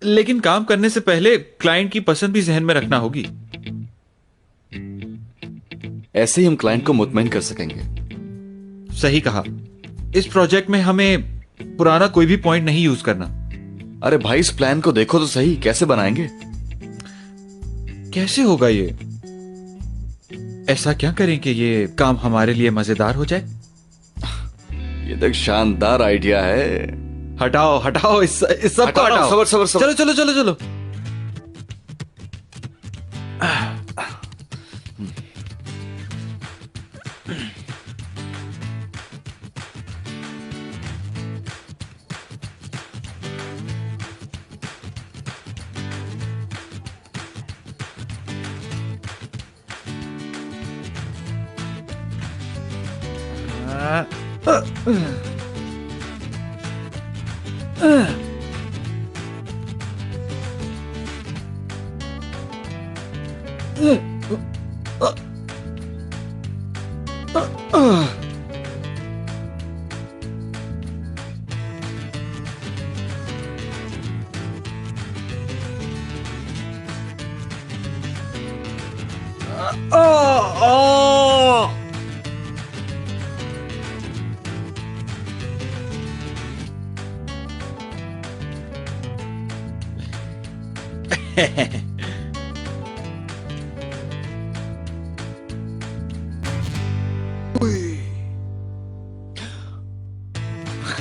लेकिन काम करने से पहले क्लाइंट की पसंद भी जहन में रखना होगी। ऐसे ही हम क्लाइंट को मुतमईन कर सकेंगे। सही कहा। इस प्रोजेक्ट में हमें पुराना कोई भी पॉइंट नहीं यूज करना। अरे भाई, इस प्लान को देखो तो सही, कैसे बनाएंगे? कैसे होगा ये? ऐसा क्या करें कि ये काम हमारे लिए मजेदार हो जाए? ये तो एक शानदार आइडिया है। हटाओ हटाओ, इस सबको हटाओ। सबर सबर सबर। चलो चलो चलो चलो।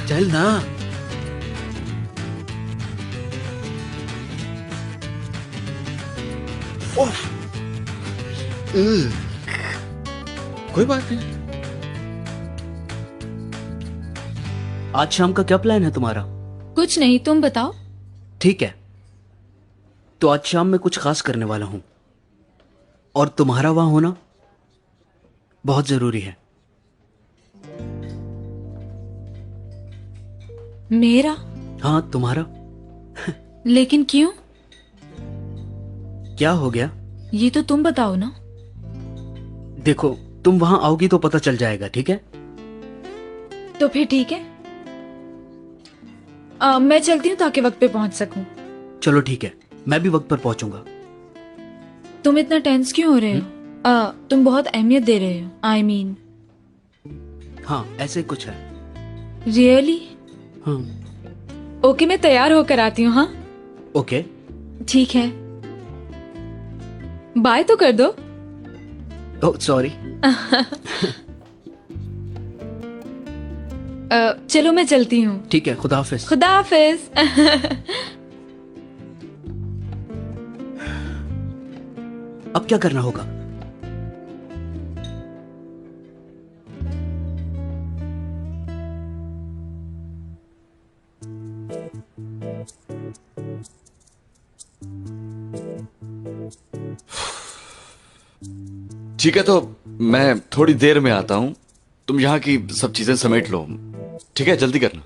चल ना। कोई बात नहीं। आज शाम का क्या प्लान है तुम्हारा? कुछ नहीं, तुम बताओ। ठीक है, तो आज शाम में कुछ खास करने वाला हूं और तुम्हारा वहां होना बहुत जरूरी है। मेरा? हाँ, तुम्हारा। लेकिन क्यों? क्या हो गया? ये तो तुम बताओ ना। देखो, तुम वहां आओगी तो पता चल जाएगा, ठीक है? तो फिर ठीक है। मैं चलती हूँ ताकि वक्त पे पहुंच सकूं। चलो ठीक है, मैं भी वक्त पर पहुंचूंगा। तुम इतना टेंस क्यों हो रहे हो? तुम बहुत अहमियत दे रहे हो। आई मीन हाँ, ऐसे कुछ है। रियली? हाँ। ओके, मैं तैयार होकर आती हूँ। हाँ ओके। ठीक है, बाय तो कर दो। Oh sorry. चलो मैं चलती हूँ। ठीक है, खुदा हाफिज। खुदा हाफिज। अब क्या करना होगा? ठीक है, तो मैं थोड़ी देर में आता हूं। तुम यहाँ की सब चीजें समेट लो, ठीक है? जल्दी करना।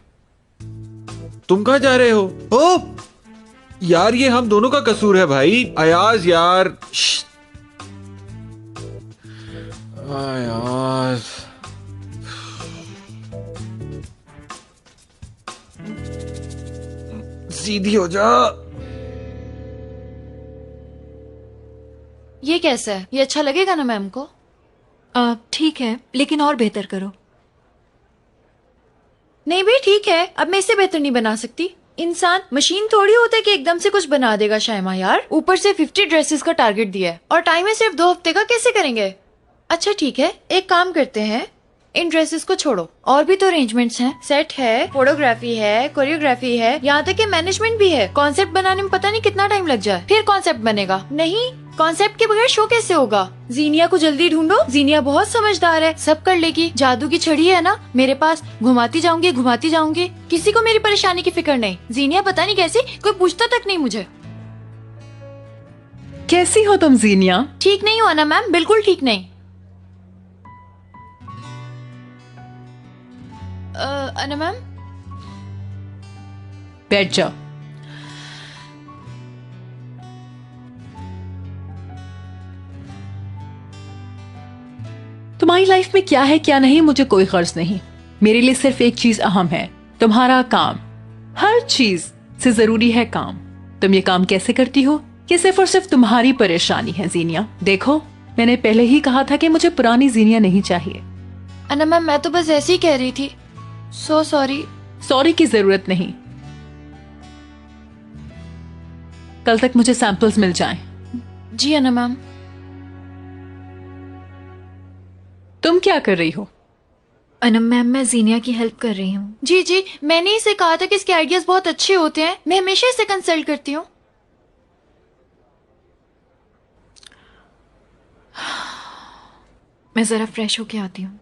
तुम कहाँ जा रहे हो? ओ यार, ये हम दोनों का कसूर है भाई। अयाज यार। अयाज, सीधी हो जा। ये कैसा है? ये अच्छा लगेगा ना मैम को? ठीक है, लेकिन और बेहतर करो। नहीं भाई, ठीक है। अब मैं इससे बेहतर नहीं बना सकती। इंसान मशीन थोड़ी होता है कि एकदम से कुछ बना देगा। शायमा यार, ऊपर से 50 ड्रेसेस का टारगेट दिया है और टाइम है सिर्फ 2 हफ्ते का। कैसे करेंगे? अच्छा ठीक है, एक काम करते हैं, इन ड्रेसेस को छोड़ो। और भी तो अरेंजमेंट्स हैं। सेट है, फोटोग्राफी है, कोरियोग्राफी है, यहाँ तक कि मैनेजमेंट भी है। कॉन्सेप्ट बनाने में पता नहीं कितना टाइम लग जाए। फिर कॉन्सेप्ट बनेगा। नहीं, कॉन्सेप्ट के बगैर शो कैसे होगा? जीनिया को जल्दी ढूंढो। जीनिया बहुत समझदार है, सब कर लेगी। जादू की छड़ी है ना मेरे पास, घुमाती जाऊंगी घुमाती जाऊंगी। किसी को मेरी परेशानी की फिक्र नहीं। जीनिया पता नहीं कैसी, कोई पूछता तक नहीं मुझे। कैसी हो तुम जीनिया? ठीक नहीं हो ना मैम, बिल्कुल ठीक नहीं। अना मैम, बैठ जाओ। तुम्हारी लाइफ में क्या है क्या नहीं मुझे कोई गर्ज नहीं। मेरे लिए सिर्फ एक चीज अहम है, तुम्हारा काम। हर चीज से जरूरी है काम। तुम ये काम कैसे करती हो? ये सिर्फ और सिर्फ तुम्हारी परेशानी है जीनिया। देखो, मैंने पहले ही कहा था कि मुझे पुरानी जीनिया नहीं चाहिए। अना मैम, मैं तो बस ऐसे ही कह रही थी। So sorry. सॉरी की जरूरत नहीं। कल तक मुझे सैंपल्स मिल जाएं। जी अना मैम। तुम क्या कर रही हो? अनम मैम, मैं जीनिया की हेल्प कर रही हूँ। जी जी, मैंने इसे कहा था कि इसके आइडियाज बहुत अच्छे होते हैं। मैं हमेशा इसे कंसल्ट करती हूँ। मैं जरा फ्रेश होके आती हूँ।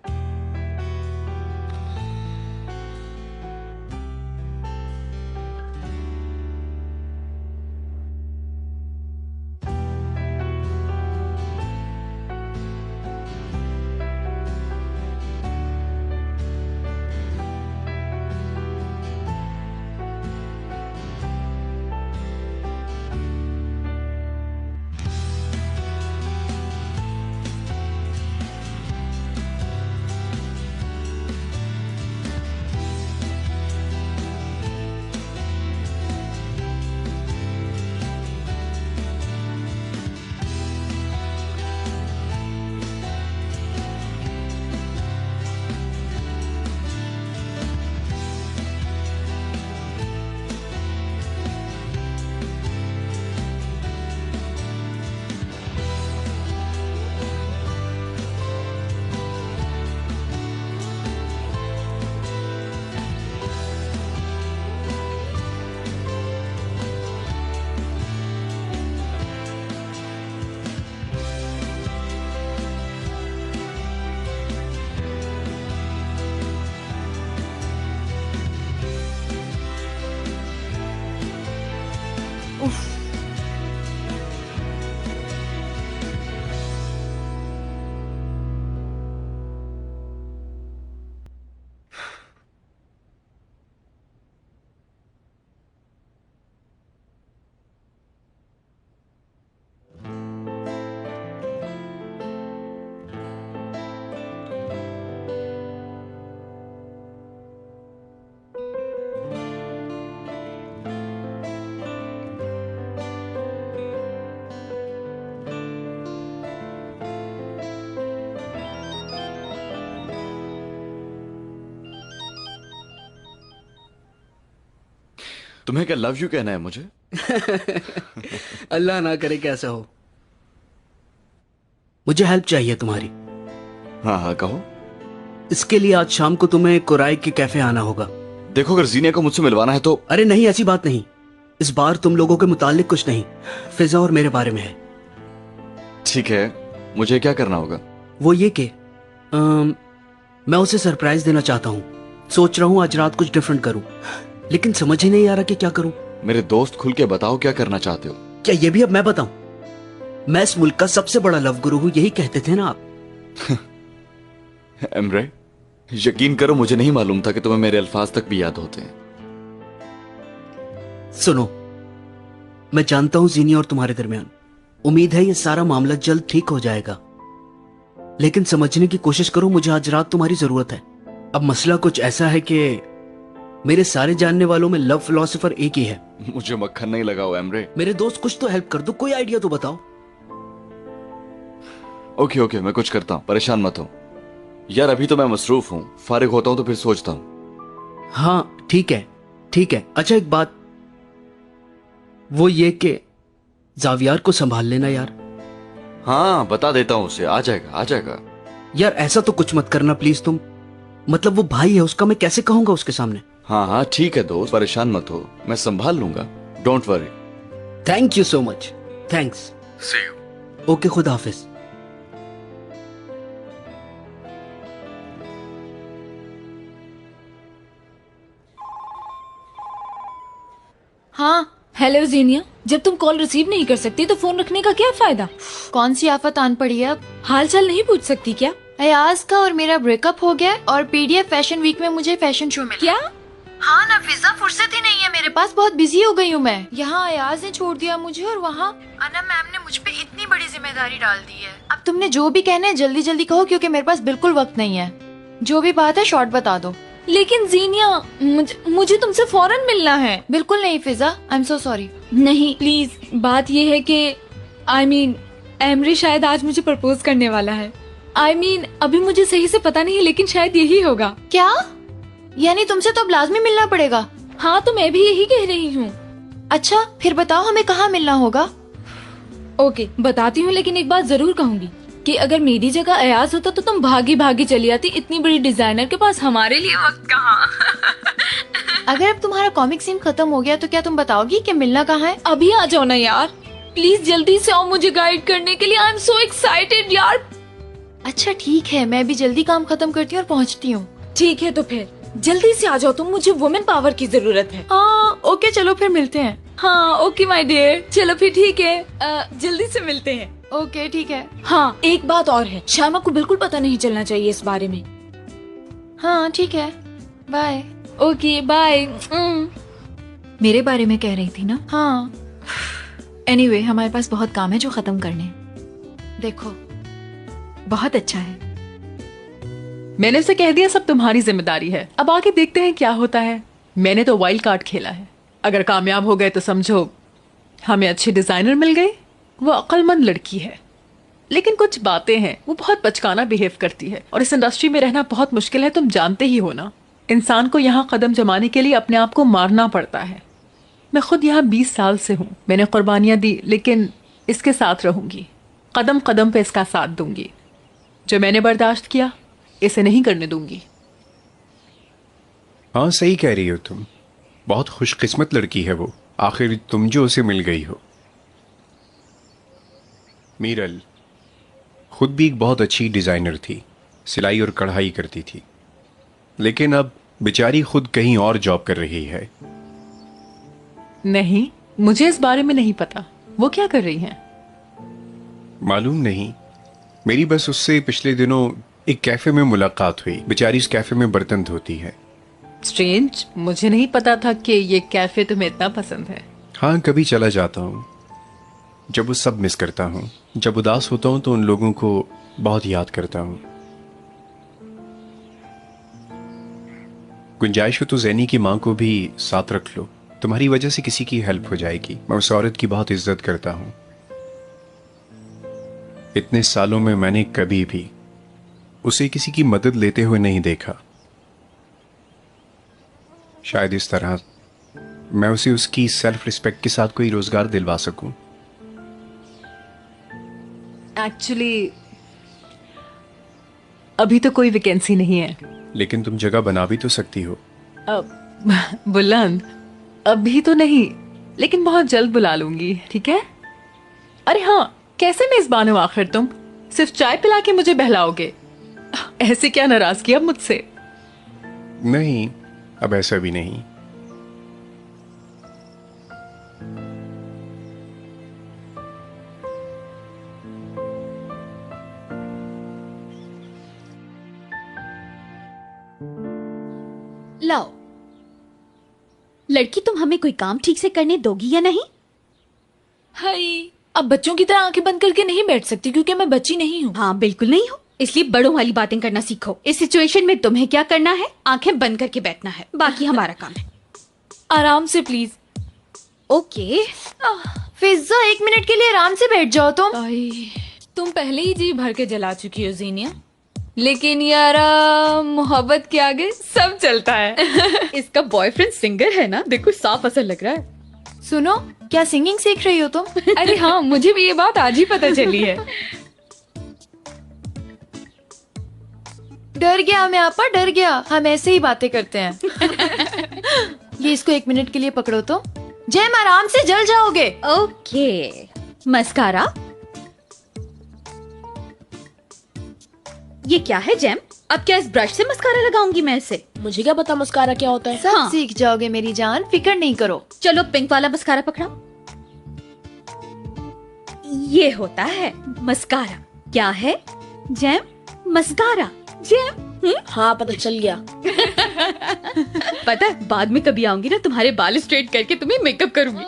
तुम्हें क्या लव यू कहना है मुझे? अल्लाह ना करे कि ऐसा हो। मुझे हेल्प चाहिए तुम्हारी। हाँ हाँ कहो। इसके लिए आज शाम को तुम्हें कुराई के कैफे आना होगा। देखो, अगर जीनिया को मुझसे मिलवाना है तो। अरे नहीं, ऐसी बात नहीं। इस बार तुम लोगों के मुतालिक कुछ नहीं, फिजा और मेरे बारे में है। ठीक है, मुझे क्या करना होगा? वो ये कि मैं उसे सरप्राइज देना चाहता हूँ। सोच रहा हूँ आज रात कुछ डिफरेंट करूँ, लेकिन समझ ही नहीं आ रहा कि क्या करूँ। मेरे दोस्त, खुल के बताओ क्या करना चाहते हो। क्या ये भी अब मैं बताऊं? मैं इस मुल्क का सबसे बड़ा लव गुरु हूं, यही कहते थे ना आप। एमरे, यकीन करो मुझे नहीं मालूम था कि तुम्हें मेरे अल्फाज तक भी याद होते हैं। सुनो, मैं जानता हूं जीनी और तुम्हारे दरमियान उम्मीद है ये सारा मामला जल्द ठीक हो जाएगा, लेकिन समझने की कोशिश करो, मुझे आज रात तुम्हारी जरूरत है। अब मसला कुछ ऐसा है कि मेरे सारे जानने वालों में लव फिलोसोफर एक ही है। मुझे मक्खन नहीं लगाओ एमरे। मेरे दोस्त कुछ तो हेल्प कर दो, कोई आइडिया तो बताओ। ओके ओके, मैं कुछ करता हूँ, परेशान मत हो। यार अभी तो मैं मसरूफ हूँ, फारिग होता हूँ तो फिर सोचता हूँ। हाँ ठीक है ठीक है। अच्छा एक बात, वो ये कि जावियार को संभाल लेना यार। हाँ बता देता हूँ उसे, आ जाएगा आ जाएगा। यार ऐसा तो कुछ मत करना प्लीज तुम, मतलब वो भाई है उसका, मैं कैसे कहूंगा उसके सामने। हाँ हाँ ठीक है दोस्त, परेशान मत हो, मैं संभाल लूंगा, don't worry. Thank you so much. Thanks. See you. Okay, खुदा हाफिज। हाँ। हेलो जीनिया, जब तुम कॉल रिसीव नहीं कर सकती तो फोन रखने का क्या फायदा? कौन सी आफत आन पड़ी है अब? हाल चाल नहीं पूछ सकती क्या? अयाज का और मेरा ब्रेकअप हो गया और पीडीएफ फैशन वीक में मुझे फैशन शो मिला। क्या? हाँ नफीसा, फुर्सत ही नहीं है मेरे पास, बहुत बिजी हो गई हूँ मैं। यहाँ अयाज ने छोड़ दिया मुझे और वहाँ अना मैम ने मुझ पे इतनी बड़ी जिम्मेदारी डाल दी है। अब तुमने जो भी कहना है जल्दी जल्दी कहो, क्योंकि मेरे पास बिल्कुल वक्त नहीं है। जो भी बात है शॉर्ट बता दो। लेकिन जीनिया मुझे तुमसे फौरन मिलना है। बिल्कुल नहीं फिजा, आई एम सो सॉरी। नहीं प्लीज, बात ये है कि एमरी शायद आज मुझे प्रपोज करने वाला है। अभी मुझे सही से पता नहीं है, लेकिन शायद यही होगा। क्या? यानी तुमसे तो अब लाजमी मिलना पड़ेगा? हाँ, तो मैं भी यही कह रही हूँ। अच्छा फिर बताओ हमें कहाँ मिलना होगा? ओके बताती हूँ, लेकिन एक बात जरूर कहूंगी कि अगर मेरी जगह अयाज होता तो तुम भागी भागी चली आती इतनी बड़ी डिजाइनर के पास, हमारे लिए वक्त कहाँ। अगर अब तुम्हारा कॉमिक सीन खत्म हो गया तो क्या तुम बताओगी कि मिलना कहाँ है? अभी आ जाओ ना यार, प्लीज जल्दी से आओ मुझे गाइड करने के लिए। आई एम सो एक्साइटेड यार। अच्छा ठीक है, मैं भी जल्दी काम खत्म करती हूँ और पहुँचती हूँ। ठीक है तो फिर जल्दी से आ जाओ तुम, मुझे वुमेन पावर की जरूरत है। हाँ ओके, चलो फिर मिलते हैं। हाँ ओके माय डियर, चलो फिर ठीक है, जल्दी से मिलते हैं। ओके ठीक है। हाँ एक बात और है, शामा को बिल्कुल पता नहीं चलना चाहिए इस बारे में। हाँ ठीक है, बाय। Okay bye. मेरे बारे में कह रही थी ना? हाँ एनीवे, हमारे पास बहुत काम है जो खत्म करने। देखो बहुत अच्छा है। मैंने उसे कह दिया सब तुम्हारी जिम्मेदारी है, अब आगे देखते हैं क्या होता है। मैंने तो वाइल्ड कार्ड खेला है, अगर कामयाब हो गए तो समझो हमें अच्छी डिजाइनर मिल गई। वो अक्लमंद लड़की है, लेकिन कुछ बातें हैं, वो बहुत बचकाना बिहेव करती है और इस इंडस्ट्री में रहना बहुत मुश्किल है, तुम जानते ही हो ना। इंसान को यहाँ कदम जमाने के लिए अपने आप को मारना पड़ता है। मैं खुद यहाँ 20 साल से हूँ, मैंने कुर्बानियाँ दी, लेकिन इसके साथ रहूंगी, कदम कदम पे इसका साथ दूंगी। जो मैंने बर्दाश्त किया इसे नहीं करने दूंगी। हाँ सही कह रही हो तुम, बहुत खुशकिस्मत लड़की है वो, आखिर तुम जो उसे मिल गई हो। मीरल खुद भी एक बहुत अच्छी डिजाइनर थी, सिलाई और कढ़ाई करती थी, लेकिन अब बेचारी खुद कहीं और जॉब कर रही है। नहीं, मुझे इस बारे में नहीं पता, वो क्या कर रही हैं? मालूम नहीं, मेरी बस उससे पिछले दिनों एक कैफे में मुलाकात हुई। बेचारी इस कैफे में बर्तन धोती है। स्ट्रेंज, मुझे नहीं पता था कि ये कैफे तुम्हें इतना पसंद है। हाँ कभी चला जाता हूँ, जब वो सब मिस करता हूँ। जब उदास होता हूँ तो उन लोगों को बहुत याद करता हूँ। गुंजाइश हो तो जैनी की माँ को भी साथ रख लो, तुम्हारी वजह से किसी की हेल्प हो जाएगी। मैं उस औरत की बहुत इज्जत करता हूँ। इतने सालों में मैंने कभी भी उसे किसी की मदद लेते हुए नहीं देखा। शायद इस तरह मैं उसे उसकी सेल्फ रिस्पेक्ट के साथ कोई रोजगार दिलवा सकूं। एक्चुअली अभी तो कोई वैकेंसी नहीं है। लेकिन तुम जगह बना भी तो सकती हो। बुलंद, अभी तो नहीं, लेकिन बहुत जल्द बुला लूंगी, ठीक है? अरे हाँ, कैसे मेजबान हो आखिर तुम? सिर्फ चाय पिला के मुझे बहलाओगे? ऐसे क्या नाराजगी अब मुझसे? नहीं, अब ऐसा भी नहीं। लाओ, लड़की तुम हमें कोई काम ठीक से करने दोगी या नहीं? हाय, अब बच्चों की तरह आंखें बंद करके नहीं बैठ सकती क्योंकि मैं बच्ची नहीं हूँ। हाँ बिल्कुल नहीं हो, इसलिए बड़ों वाली बातें करना सीखो। इस सिचुएशन में तुम्हें क्या करना है? आंखें बंद करके बैठना है, बाकी हमारा काम है। आराम से प्लीज। ओके। फिजा 1 मिनट के लिए आराम से बैठ जाओ तुम। तुम पहले ही जी भर के जला चुकी हो जीनिया, लेकिन यार मोहब्बत के आगे सब चलता है। इसका बॉयफ्रेंड सिंगर है ना, देखो साफ असर लग रहा है। सुनो, क्या सिंगिंग सीख रही हो तुम? अरे हाँ, मुझे भी ये बात आज ही पता चली है। डर गया मैं आपा, डर गया। हम ऐसे ही बातें करते हैं। ये इसको 1 मिनट के लिए पकड़ो तो। जैम आराम से जल जाओगे। Okay, mascara. ये क्या है जैम? अब क्या इस ब्रश से मस्कारा लगाऊंगी मैं इसे? मुझे क्या पता मस्कारा क्या होता है। सब हाँ। सीख जाओगे मेरी जान, फिक्र नहीं करो। चलो पिंक वाला मस्कारा पकड़ाओ। ये होता है मस्कारा। क्या है? Jam mascara. जैम। हाँ पता चल गया। पता है, बाद में कभी आऊंगी ना, तुम्हारे बाल स्ट्रेट करके तुम्हें मेकअप करूंगी।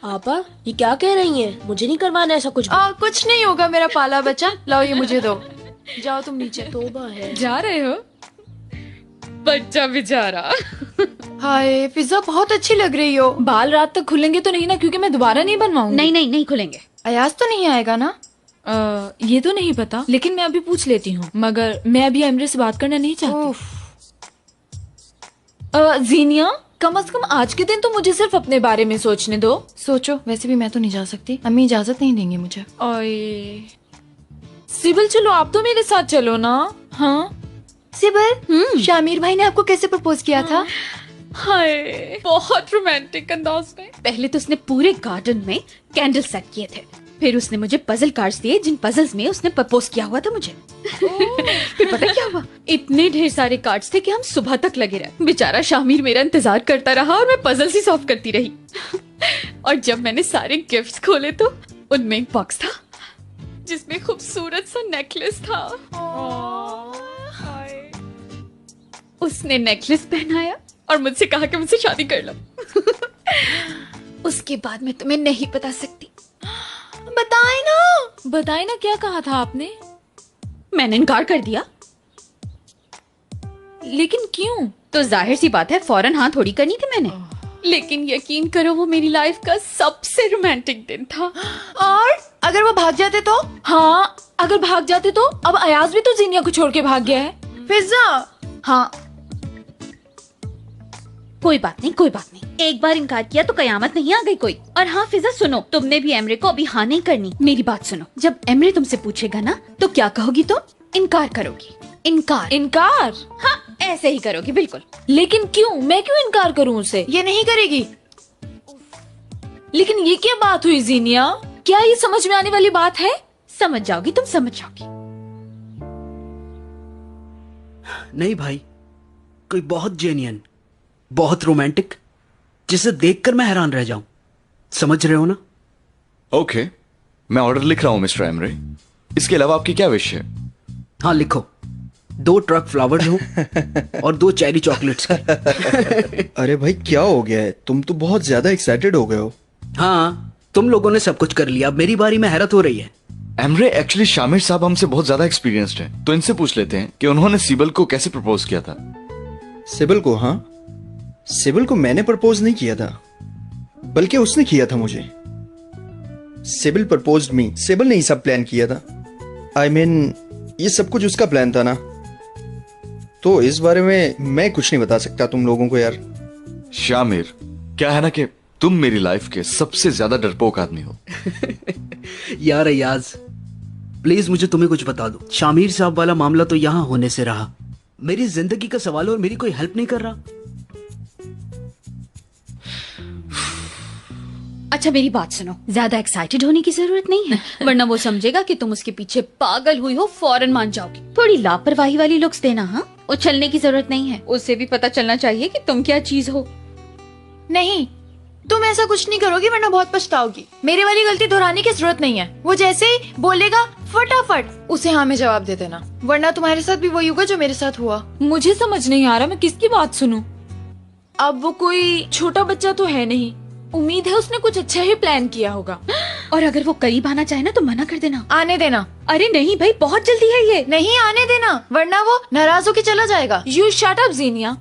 आपा ये क्या कह रही हैं? मुझे नहीं करवाना ऐसा कुछ भी। कुछ नहीं होगा मेरा पाला बच्चा। लाओ ये मुझे दो। जाओ तुम नीचे। तौबा है। जा रहे हो? बच्चा बेचारा। हाय फिजा बहुत अच्छी लग रही हो। बाल रात तक खुलेंगे तो नहीं ना, क्योंकि मैं दोबारा नहीं बनवाऊंगी। नहीं नहीं नहीं खुलेंगे। अयाज तो नहीं आएगा ना? ये तो नहीं पता, लेकिन मैं अभी पूछ लेती हूँ। मगर मैं अभी एमरे से बात करना नहीं चाहती। जीनिया, कम से कम आज के दिन तो मुझे सिर्फ अपने बारे में सोचने दो। सोचो, वैसे भी मैं तो नहीं जा सकती, अम्मी इजाजत नहीं देंगे मुझे। ओए सिबिल, चलो आप तो मेरे साथ चलो ना। हाँ सिबिल, शामिर भाई ने आपको कैसे प्रपोज किया था? हाय, बहुत रोमांटिक अंदाज में। पहले तो उसने पूरे गार्डन में कैंडल सेट किए थे, फिर उसने मुझे पजल कार्ड्स दिए जिन पजल्स में उसने प्रपोज किया हुआ था मुझे। फिर पता क्या हुआ, इतने ढेर सारे कार्ड्स थे कि हम सुबह तक लगे रहे। बेचारा शामिर मेरा इंतजार करता रहा और मैं पजल्स ही सॉल्व करती रही। और जब मैंने सारे गिफ्ट्स खोले तो उनमें एक बॉक्स था जिसमें खूबसूरत सा नेकलेस था। उसने नेकलेस पहनाया और मुझसे कहा कि मुझसे शादी कर लो। उसके बाद मैं तुम्हें नहीं बता सकती। बताए ना क्या कहा था आपने? मैंने इनकार कर दिया। लेकिन क्यों? तो जाहिर सी बात है, फौरन हाँ थोड़ी करनी थी मैंने। लेकिन यकीन करो, वो मेरी लाइफ का सबसे रोमांटिक दिन था। और अगर वो भाग जाते तो? हाँ, अगर भाग जाते तो? अब अयाज भी तो जीनिया को छोड़ के भाग गया है। फिजा, हाँ कोई बात नहीं, कोई बात नहीं। एक बार इनकार किया तो कयामत नहीं आ गई कोई। और हाँ फिजा सुनो, तुमने भी एमरे को अभी हाँ नहीं करनी। मेरी बात सुनो, जब एमरे तुमसे पूछेगा ना तो क्या कहोगी तुम? इनकार करोगी। इनकार? इनकार? हाँ ऐसे ही करोगी बिल्कुल। लेकिन क्यों? मैं क्यों इनकार करूं उसे? ये नहीं करेगी। लेकिन ये क्या बात हुई जीनिया? क्या ये समझ में आने वाली बात है? समझ जाओगी, तुम समझ जाओगी। नहीं भाई, कोई बहुत जेन्युइन, बहुत रोमांटिक, जिसे देखकर मैं हैरान रह जाऊं। समझ रहे हो ना? ओके, मैं ऑर्डर लिख रहा हूं मिस्टर एमरे। इसके अलावा आपकी क्या विश है? हाँ लिखो, 2 ट्रक फ्लावर्स हो और 2 चेरी चॉकलेट्स की। अरे भाई क्या हो गया है? तुम तो बहुत ज्यादा एक्साइटेड हो गए हो। हाँ, तुम लोगों ने सब कुछ कर लिया, अब मेरी बारी में हैरत हो रही है। एमरे, एक्चुअली शामिर साहब हमसे बहुत ज्यादा एक्सपीरियंस्ड हैं, तो इनसे पूछ लेते हैं कि उन्होंने सिबल को कैसे प्रपोज किया था। सिबल को? हाँ, सिबल को मैंने प्रपोज नहीं किया था, बल्कि उसने किया था मुझे। सिबल प्रपोज्ड मी। सिबल ने ही सब प्लान किया था। I mean, ये सब कुछ उसका प्लान था ना, तो इस बारे में मैं कुछ नहीं बता सकता तुम लोगों को यार। शामिर, क्या है ना कि तुम मेरी लाइफ के सबसे ज्यादा डरपोक आदमी हो। यार अयाज, प्लीज मुझे तुम्हें कुछ बता दो। शामिर साहब वाला मामला तो यहाँ होने से रहा, मेरी जिंदगी का सवाल और मेरी कोई हेल्प नहीं कर रहा। अच्छा मेरी बात सुनो, ज्यादा एक्साइटेड होने की जरूरत नहीं है, वरना वो समझेगा कि तुम उसके पीछे पागल हुई हो, फौरन मान जाओगी। थोड़ी लापरवाही वाली लुक्स देना। हाँ, उछलने की जरूरत नहीं है, उसे भी पता चलना चाहिए कि तुम क्या चीज हो। नहीं, तुम ऐसा कुछ नहीं करोगी वरना बहुत पछताओगी। मेरे वाली गलती दोहराने की जरूरत नहीं है। वो जैसे ही बोलेगा फटाफट उसे हाँ में जवाब दे देना, वरना तुम्हारे साथ भी वही होगा जो मेरे साथ हुआ। मुझे समझ नहीं आ रहा मैं किसकी बात सुनूं। अब वो कोई छोटा बच्चा तो है नहीं, उम्मीद है उसने कुछ अच्छा ही प्लान किया होगा। और अगर वो करीब आना चाहे ना तो मना कर देना। आने देना। अरे नहीं भाई, बहुत जल्दी है ये। नहीं आने देना, वरना वो नाराज होकर चला जाएगा। You shut up Zeenia.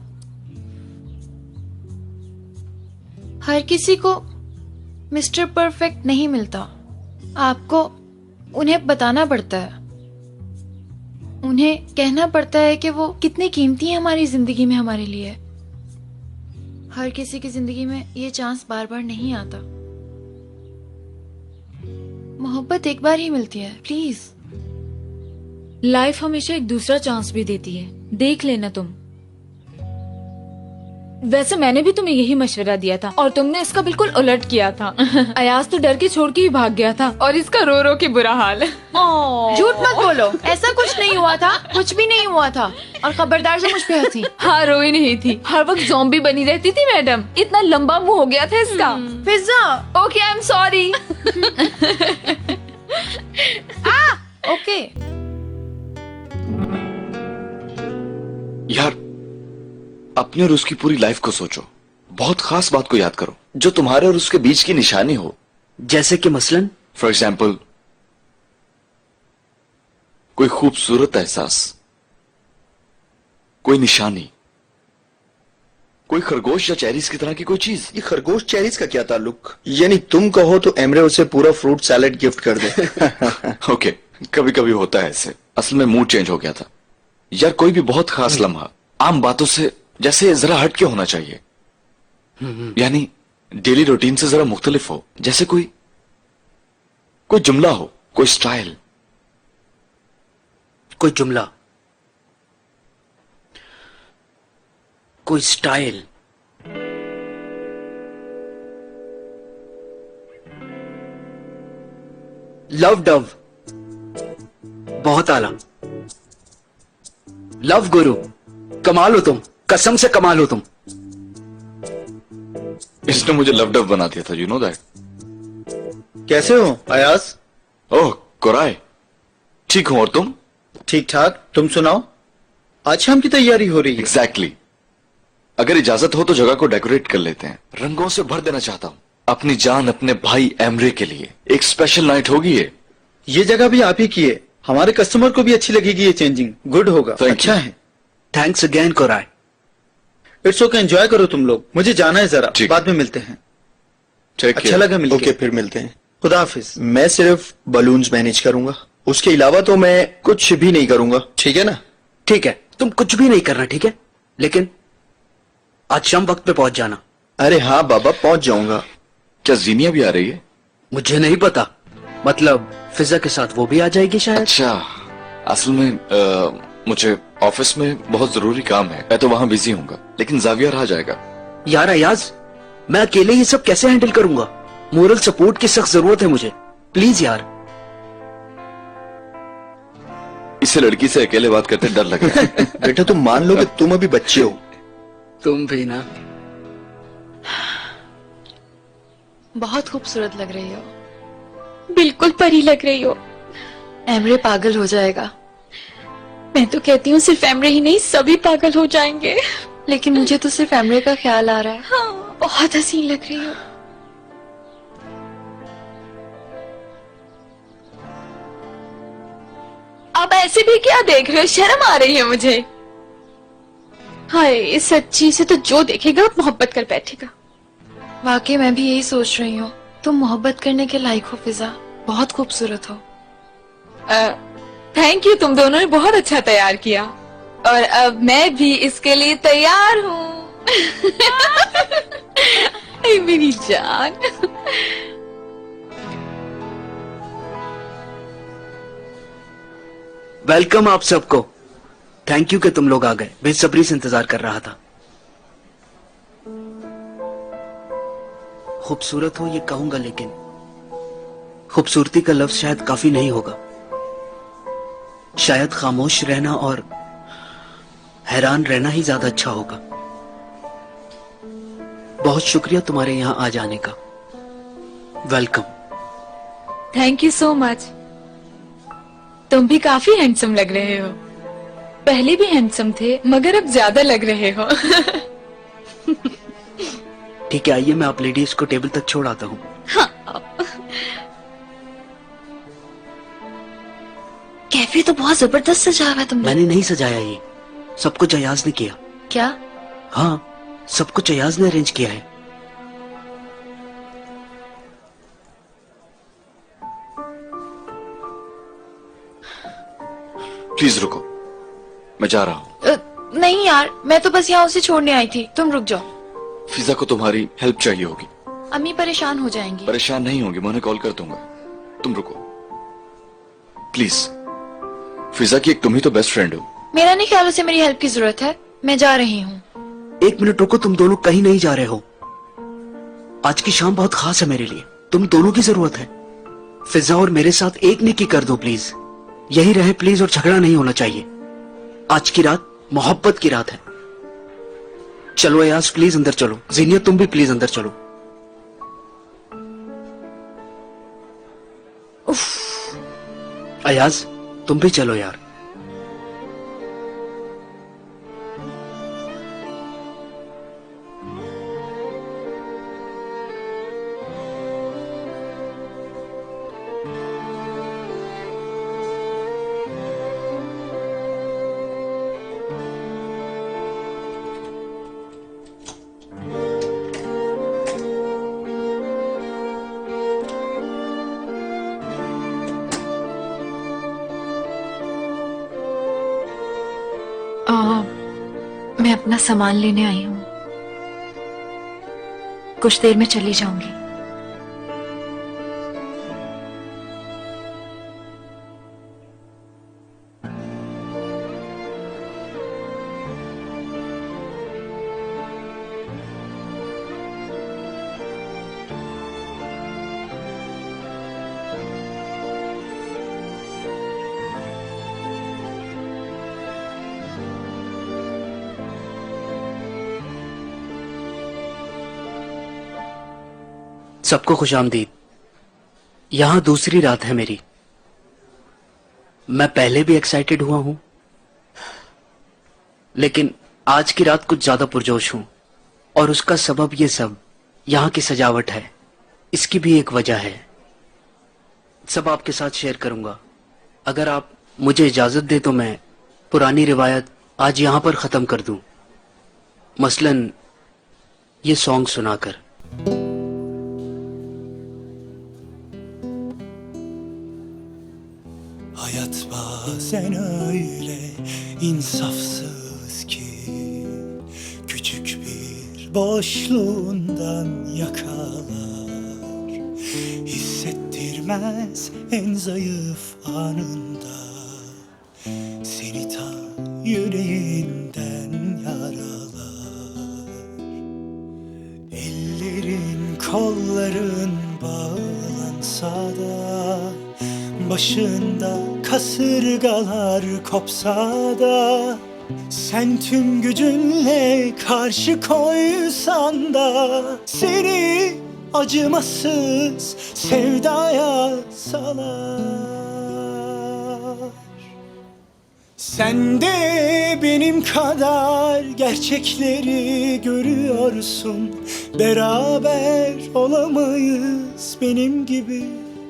हर किसी को मिस्टर परफेक्ट नहीं मिलता, आपको उन्हें बताना पड़ता है, उन्हें कहना पड़ता है कि वो कितने कीमती है हमारी जिंदगी में हमारे लिए। हर किसी की जिंदगी में ये चांस बार बार नहीं आता। मोहब्बत एक बार ही मिलती है, प्लीज। लाइफ हमेशा एक दूसरा चांस भी देती है, देख लेना तुम। वैसे मैंने भी तुम्हें यही मशवरा दिया था और तुमने इसका बिल्कुल उलट किया था। अयाज तो डर के छोड़ के ही भाग गया था और इसका रो रो के बुरा हाल। झूठ मत बोलो, ऐसा कुछ नहीं हुआ था, कुछ भी नहीं हुआ था। और खबरदार से मुझ पे हंसी। हाँ, रोई नहीं थी, हर वक्त ज़ॉम्बी बनी रहती थी मैडम। इतना लंबा मुंह हो गया था इसका। Fiza, okay I am sorry. Okay यार, अपनी और उसकी पूरी लाइफ को सोचो, बहुत खास बात को याद करो जो तुम्हारे और उसके बीच की निशानी हो। जैसे कि मसलन फॉर एग्जाम्पल, कोई खूबसूरत एहसास, कोई निशानी, कोई खरगोश या चेरीज की तरह की कोई चीज। ये खरगोश चेरीज का क्या ताल्लुक? यानी तुम कहो तो एमरे उसे पूरा फ्रूट सैलेड गिफ्ट कर दे। ओके, कभी कभी होता है ऐसे। असल में मूड चेंज हो गया था यार। कोई भी बहुत खास लम्हा आम बातों से जैसे जरा हट के होना चाहिए, यानी डेली रूटीन से जरा मुख्तलिफ हो। जैसे कोई जुमला हो, कोई स्टाइल। कोई जुमला, कोई स्टाइल। लव डव, बहुत आला। लव गुरु, कमाल हो तुम, कसम से कमाल हो तुम। इसने मुझे लव डव बना दिया था, यू नो दैट। कैसे हो अयाज? ओह कुराय, ठीक हूं, और तुम? ठीक ठाक। तुम सुनाओ, आज शाम की तैयारी हो रही है? एग्जैक्टली। अगर इजाजत हो तो जगह को डेकोरेट कर लेते हैं। रंगों से भर देना चाहता हूं अपनी जान अपने भाई एमरे के लिए। एक स्पेशल नाइट होगी ये जगह भी आप ही की है। हमारे कस्टमर को भी अच्छी लगेगी ये चेंजिंग। गुड होगा, अच्छा है। थैंक्स अगेन कोराय। इट्स ओके, एंजॉय करो तुम लोग। मुझे जाना है जरा, बाद में मिलते हैं। अच्छा लगा मिलके। ओके, फिर मिलते हैं। खुदा हाफिज। मैं सिर्फ बलून्स मैनेज करूंगा, उसके अलावा तो मैं कुछ भी नहीं करूंगा, ठीक है ना? ठीक है, तुम कुछ भी नहीं करना, ठीक है? लेकिन आज शाम वक्त पे पहुंच जाना। अरे हाँ बाबा, पहुंच जाऊंगा। क्या जीनिया भी आ रही है? मुझे नहीं पता, मतलब फिजा के साथ वो भी आ जाएगी शायद। अच्छा, असल में मुझे ऑफिस में बहुत जरूरी काम है, मैं तो वहां बिजी हूँगा, लेकिन जावियर आ जाएगा। यार अयाज, मैं अकेले ये सब कैसे हैंडल करूंगा? मोरल सपोर्ट की सख्त जरूरत है मुझे, प्लीज यार। इसे लड़की से अकेले बात करते डर लग रहा है। बेटा तुम मान लो कि तुम अभी बच्चे हो। तुम भी ना। बहुत खूबसूरत लग रही हो। बिल्कुल परी लग रही हो। एमरे पागल हो जाएगा। मैं तो कहती हूँ सिर्फ एमरे ही नहीं, सभी पागल हो जाएंगे। लेकिन मुझे तो सिर्फ एमरे का ख्याल आ रहा है। हाँ, बहुत हसीन लग रही हो। आप ऐसे भी क्या देख रहे हो? शर्म आ रही है मुझे। हाय, इस सच्ची से तो जो देखेगा मोहब्बत कर बैठेगा। वाकई मैं भी यही सोच रही हूँ। तुम मोहब्बत करने के लायक हो फिजा, बहुत खूबसूरत हो। थैंक यू, तुम दोनों ने बहुत अच्छा तैयार किया और अब मैं भी इसके लिए तैयार हूँ। मेरी जान। वेलकम आप सबको। थैंक यू कि तुम लोग आ गए, बेसब्री से इंतजार कर रहा था। खूबसूरत हो ये कहूंगा, लेकिन खूबसूरती का लफ्ज शायद काफी नहीं होगा। शायद खामोश रहना और हैरान रहना ही ज्यादा अच्छा होगा। बहुत शुक्रिया तुम्हारे यहां आ जाने का। Welcome. Thank you so much. तुम भी काफी हैंडसम लग रहे हो। पहले भी हैंडसम थे, मगर अब ज्यादा लग रहे हो। ठीक है, आइए मैं आप लेडीज को टेबल तक छोड़ आता हूँ। कैफे तो बहुत जबरदस्त सजा हुआ है तुमने। मैंने नहीं सजाया, ये सब कुछ अयाज ने किया। क्या? हाँ, सब कुछ अयाज ने अरेंज किया है। प्लीज रुको, मैं जा रहा हूँ। नहीं यार, मैं तो बस यहाँ उसे छोड़ने आई थी। तुम रुक जाओ। फिजा को तुम्हारी हेल्प चाहिए होगी। अम्मी परेशान हो जाएंगी। परेशान नहीं होंगी, मैं उन्हें कॉल कर दूंगा। तुम रुको प्लीज। फिजा की एक तुम ही तो बेस्ट फ्रेंड हो। मेरा नहीं ख्याल उसे मेरी हेल्प की जरूरत है। मैं जा रही हूँ। एक मिनट रुको, तुम दोनों कहीं नहीं जा रहे हो। आज की शाम बहुत खास है मेरे लिए, तुम दोनों की जरूरत है। फिजा और मेरे साथ एक नेकी कर दो प्लीज। यही रहे प्लीज, और झगड़ा नहीं होना चाहिए। आज की रात मोहब्बत की रात है। चलो अयाज प्लीज अंदर चलो। जीनिया तुम भी प्लीज अंदर चलो। अयाज तुम भी चलो यार। अपना सामान लेने आई हूँ। कुछ देर में चली जाऊंगी। सबको खुशामदीद। यहां दूसरी रात है मेरी। मैं पहले भी एक्साइटेड हुआ हूं, लेकिन आज की रात कुछ ज्यादा पुरजोश हूं, और उसका सबब ये सब यहां की सजावट है। इसकी भी एक वजह है, सब आपके साथ शेयर करूंगा। अगर आप मुझे इजाजत दे तो मैं पुरानी रिवायत आज यहां पर खत्म कर दूं, मसलन ये सॉन्ग सुनाकर। Hayat bazen öyle insafsız ki küçük bir boşluğundan yakalar, hissettirmez en zayıf anında, seni ta yüreğinden yaralar. Ellerin kolların bağlansa da, başında kasırgalar kopsa da, sen tüm gücünle karşı koysan da, seni acımasız sevdaya salar. Sen de benim kadar gerçekleri görüyorsun. Beraber olamayız benim gibi,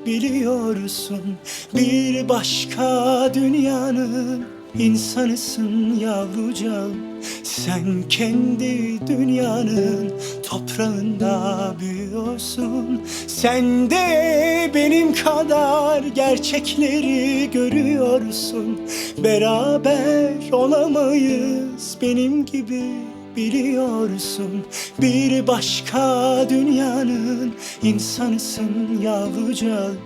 biliyorsun. Bir başka dünyanın insanısın yavrucağım. Sen kendi dünyanın toprağında büyüyorsun. Sen de benim kadar gerçekleri görüyorsun. Beraber olamayız benim gibi, biliyorsun. Bir başka dünyanın insanısın yavrucağım.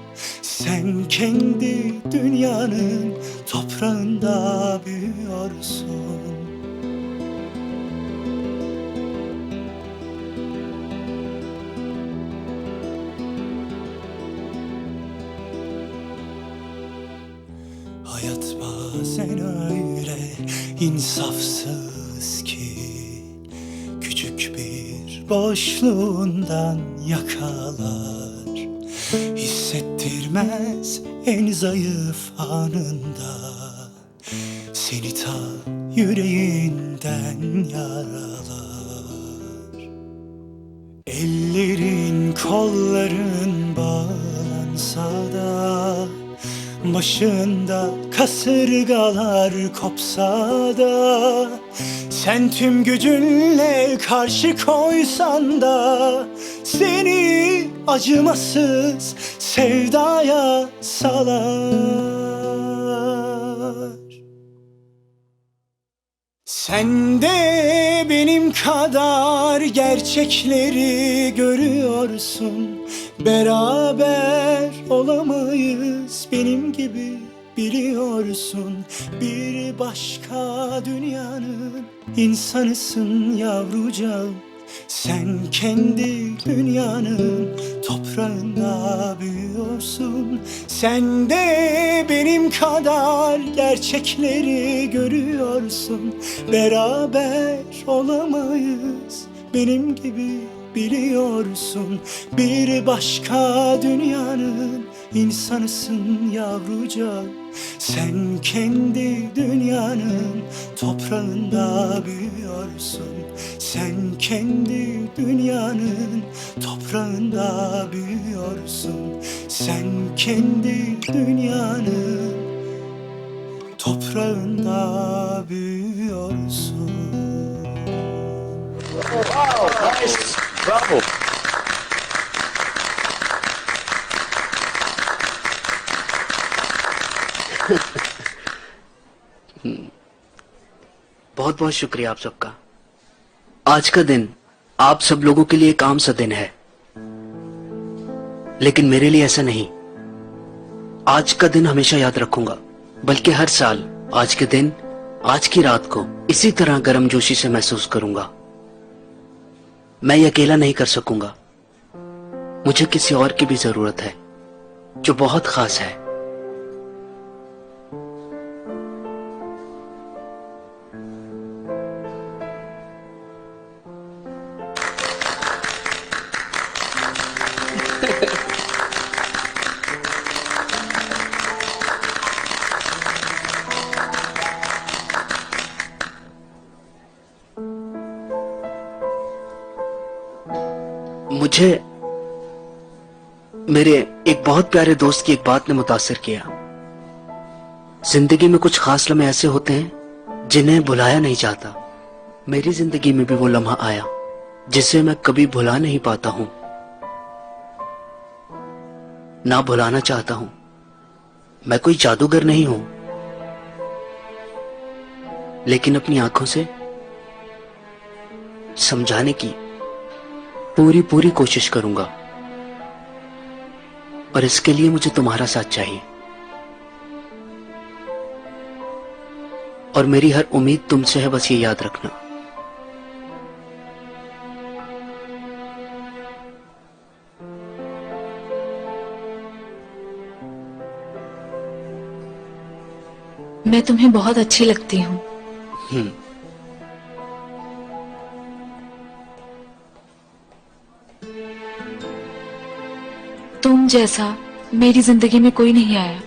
Sen kendi dünyanın toprağında büyüyorsun. Hayat bazen öyle insafsız ki küçük bir boşluğundan yakalar, hissettirmez en zayıf anında, seni ta yüreğinden yaralar. Ellerin kolların bağlansa da, başında kasırgalar kopsa da, sen tüm gücünle karşı koysan da, seni acımasız sevdaya salar. Sen de benim kadar gerçekleri görüyorsun. Beraber olamayız benim gibi, biliyorsun. Bir başka dünyanın insanısın yavrucağım. Sen kendi dünyanın toprağında büyüyorsun. Sen de benim kadar gerçekleri görüyorsun. Beraber olamayız benim gibi, biliyorsun. Bir başka dünyanın insanısın yavrucağım. Sen kendi dünyanın toprağında büyüyorsun. Sen kendi dünyanın toprağında büyüyorsun. Sen kendi dünyanın toprağında büyüyorsun. Wow, nice. Bravo. बहुत बहुत शुक्रिया आप सबका। आज का दिन आप सब लोगों के लिए एक आम सा दिन है, लेकिन मेरे लिए ऐसा नहीं। आज का दिन हमेशा याद रखूंगा, बल्कि हर साल आज के दिन, आज की रात को इसी तरह गर्मजोशी से महसूस करूंगा। मैं ये अकेला नहीं कर सकूंगा, मुझे किसी और की भी जरूरत है जो बहुत खास है। मुझे मेरे एक बहुत प्यारे दोस्त की एक बात ने मुतासिर किया। जिंदगी में कुछ खास लम्हे ऐसे होते हैं जिन्हें भुलाया नहीं जाता। मेरी जिंदगी में भी वो लम्हा आया जिसे मैं कभी भुला नहीं पाता हूं, ना भुलाना चाहता हूं। मैं कोई जादूगर नहीं हूं, लेकिन अपनी आंखों से समझाने की पूरी कोशिश करूंगा, और इसके लिए मुझे तुम्हारा साथ चाहिए। और मेरी हर उम्मीद तुमसे है, बस ये याद रखना। मैं तुम्हें बहुत अच्छी लगती हूँ। तुम जैसा मेरी जिंदगी में कोई नहीं आया।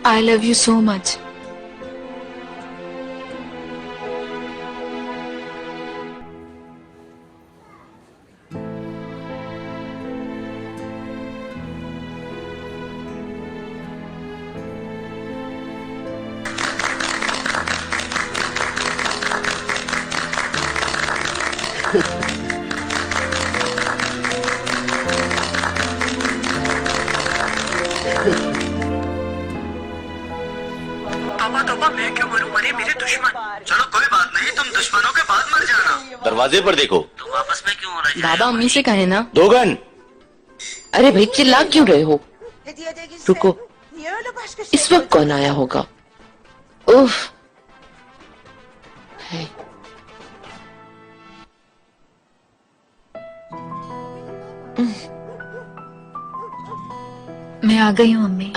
I love you so much. तौबा, मैं क्यों मरूं? मरे मेरे दुश्मन। चलो कोई बात नहीं, तुम दुश्मनों के बाद मर जाना। दरवाजे पर देखो। तुम आपस में क्यों हो रहे? बाबा अम्मी से कहे ना। दोगन, अरे भाई चिल्ला क्यों रहे हो? रुको, इस वक्त कौन आया होगा? उफ। है। मैं आ गई हूँ अम्मी।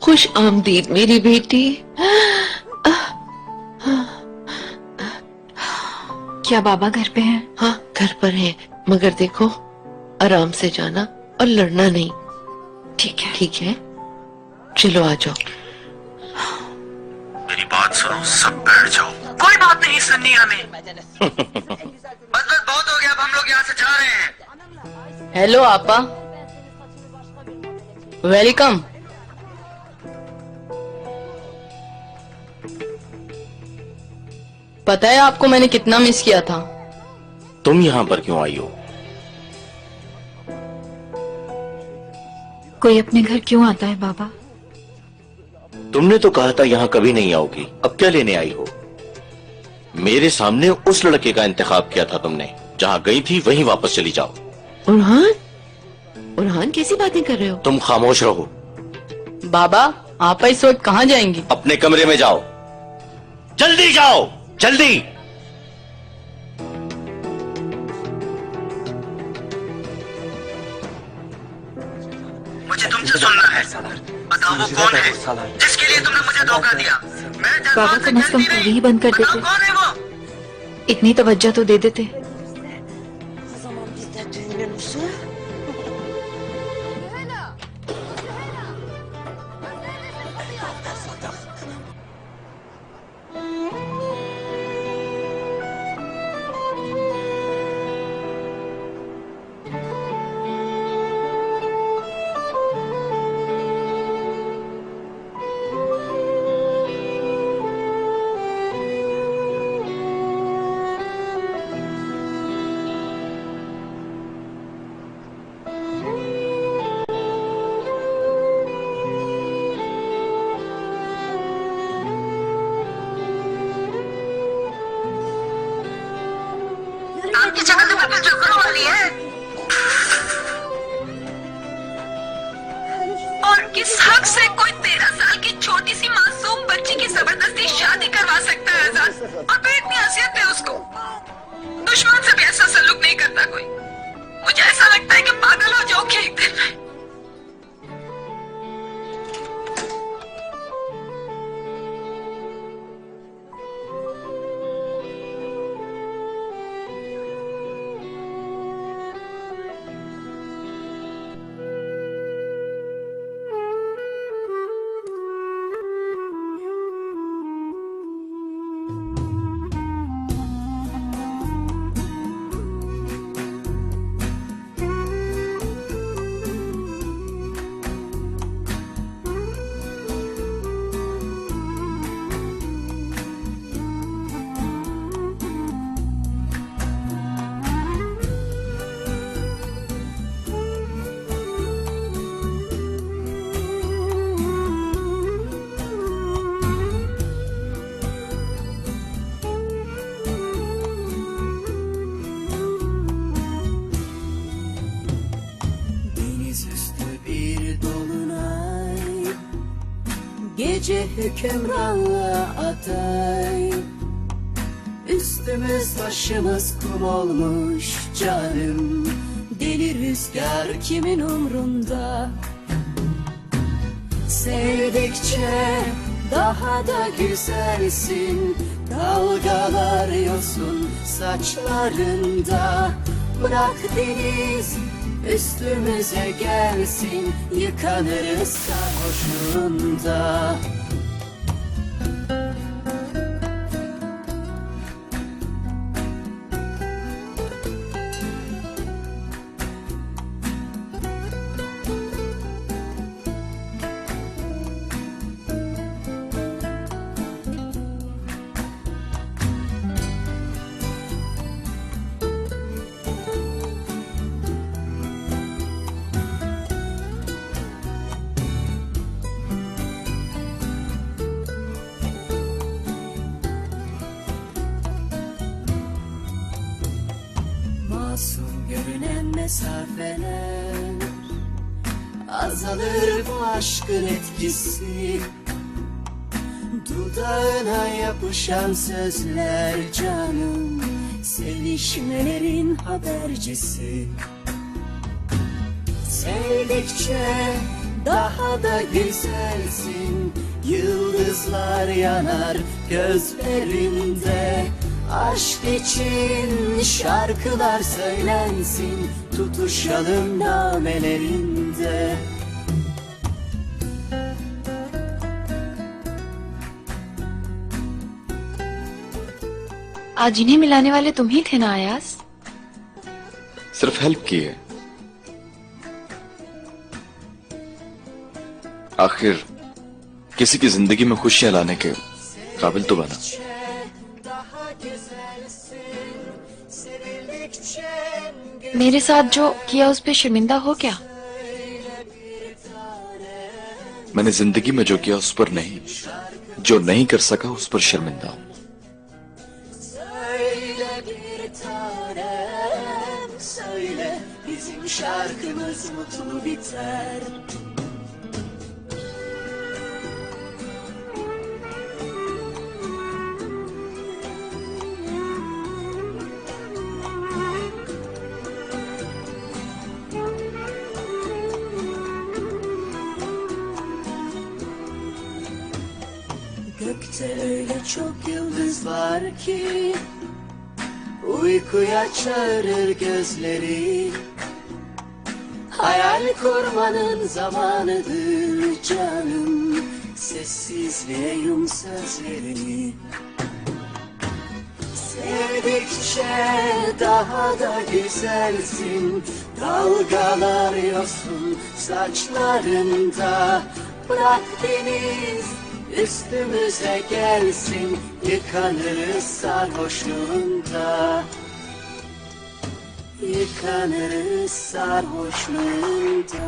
खुश आमदीद मेरी बेटी। क्या बाबा घर पे हैं? हाँ घर पर हैं, मगर देखो आराम से जाना और लड़ना नहीं। ठीक है। ठीक है, चलो आ जाओ। मेरी बात सुनो, सब बैठ जाओ। कोई बात नहीं सुननी हमें। बस बहुत हो गया, अब हम लोग यहाँ से जा रहे हैं। हेलो आपा, वेलकम। पता है आपको मैंने कितना मिस किया था। तुम यहाँ पर क्यों आई हो? कोई अपने घर क्यों आता है बाबा? तुमने तो कहा था यहाँ कभी नहीं आओगी, अब क्या लेने आई हो? मेरे सामने उस लड़के का इंतखाब किया था तुमने, जहाँ गई थी वहीं वापस चली जाओ। उरहान, उरहान कैसी बातें कर रहे हो? तुम खामोश रहो। बाबा आप इस वक्त कहाँ जाएंगी? अपने कमरे में जाओ, जल्दी जाओ, जल्दी। मुझे तुमसे सुनना है। बताओ वो कौन है जिसके लिए तुमने मुझे धोखा दिया? मैं बाबा कम से कम टीवी ही बंद कर देते। कौन है वो? इतनी तवज्जो तो दे देते। दुश्मन से भी ऐसा सलूक नहीं करता कोई। मुझे ऐसा लगता है कि पागल हो जाओगे एक दिन में। Gece hükümranlığa aday, üstümüz başımız kum olmuş canım. Deli rüzgar kimin umrunda? Sevdikçe daha da güzelsin. Dalgalar yosun saçlarında. Bırak deniz üstümüze gelsin, yıkanırız sarhoşluğunda. Masum görünen mesafeler azalır bu aşkın etkisi. Dudağına yapışan sözler canım, sevişmelerin habercisi. Sevdikçe daha da güzelsin. Yıldızlar yanar gözlerinde. Aşk için şarkılar söylensin, tutuşalım namelerinde. आज इन्हें मिलाने वाले तुम ही थे ना अयाज? सिर्फ help की है। आखिर किसी की जिंदगी में खुशियां लाने के काबिल तो बना। मेरे साथ जो किया उस पे शर्मिंदा हो क्या? मैंने जिंदगी में जो किया उस पर नहीं, जो नहीं कर सका उस पर शर्मिंदा हूं। Söyle bizim şarkımız mutlu biter. Gökte öyle çok yıldız var ki uykuya çağırır gözleri. Hayal kurmanın zamanıdır canım. Sessizliğe yum sözlerini. Sevdikçe daha da güzelsin. Dalgalar yosun saçlarında. Bırak deniz üstümüze gelsin. Yıkanırız sarhoşluğunda. Yıkanırız sarhoşluğunda.